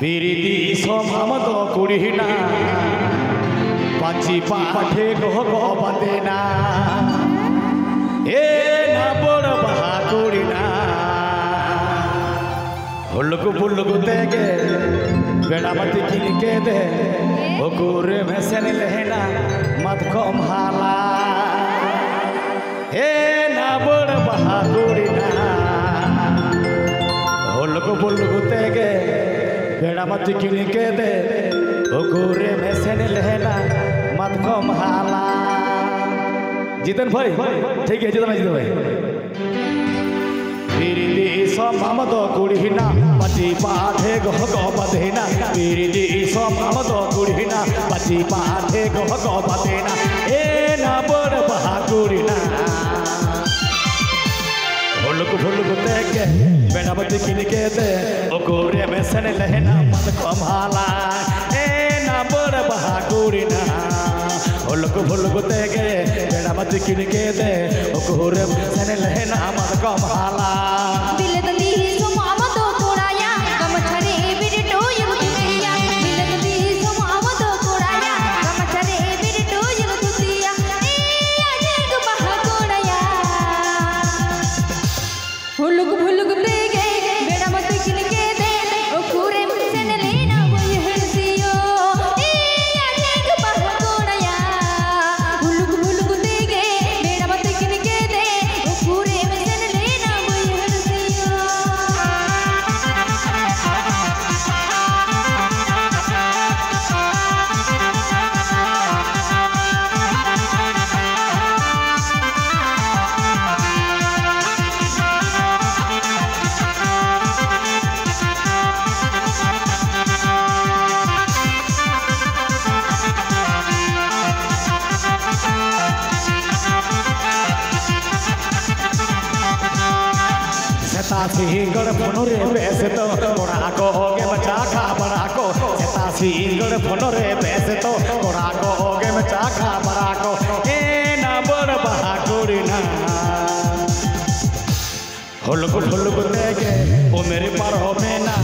বিরিতি সমামত কুড়ি না পাঁচি পাঠে গহ বাঁধে না এ না বড় বাহা কুড়ি না হুল্লুকু ফুল্লুকু তেগে বেড়াবাতি কিনকে দে ওকুরে ভেসেন লেহেনা মত কম হালা এ না বড় বাহা কুড়ি না হুল্লুকু ফুল্লুকু তেগে बेड़ामती किन के दे ओकुरे में सेन लहना मत कम हाला जीतन भाई ठीक है जीतन भाई बिरिदी सो मामदो कुड़ीना पति पाठे गह बधेना बिरिदी सो मामदो कुड़ीना पति पाठे गह बधेना ए ना बड़ बहा कुड़ीना फुल्लुकु फुल्लुकु तेगे बेड़ामती किन के दे ओकुरे में सेन लहना मत कम हाला ए ना बड़ बहा कुड़ीना फुल्लुकु फुल्लुकु तेगे बेड़ामती किन के दे ओकुरे में सेन लहना मत कम हाला बिलदली सो मामदो कोड़ाया गमछरे बिरटो युतिया बिलदली सो मामदो कोड़ाया गमछरे बिरटो युतिया ए अजग बहा कोड़ाया हुलुक भुलुक तेगे बेड़ामती किन के दे ओकुरे सेन लेना वही हरसियो ए अजग बहा कोड़ाया हुलुक भुलुक तेगे बेड़ामती किन के दे ओकुरे सेन लेना वही हरसियो सिंगड़ फोनरे बेसे तो कोड़ा को होगे मचा खा बड़ा को सिंगड़ फोनरे बेसे तो कोड़ा को होगे मचा खा बड़ा को ए ना बड़ बहा कुड़ीना हुल्लुकु फुल्लुकु तेगे ओ मेरे पर हो में ना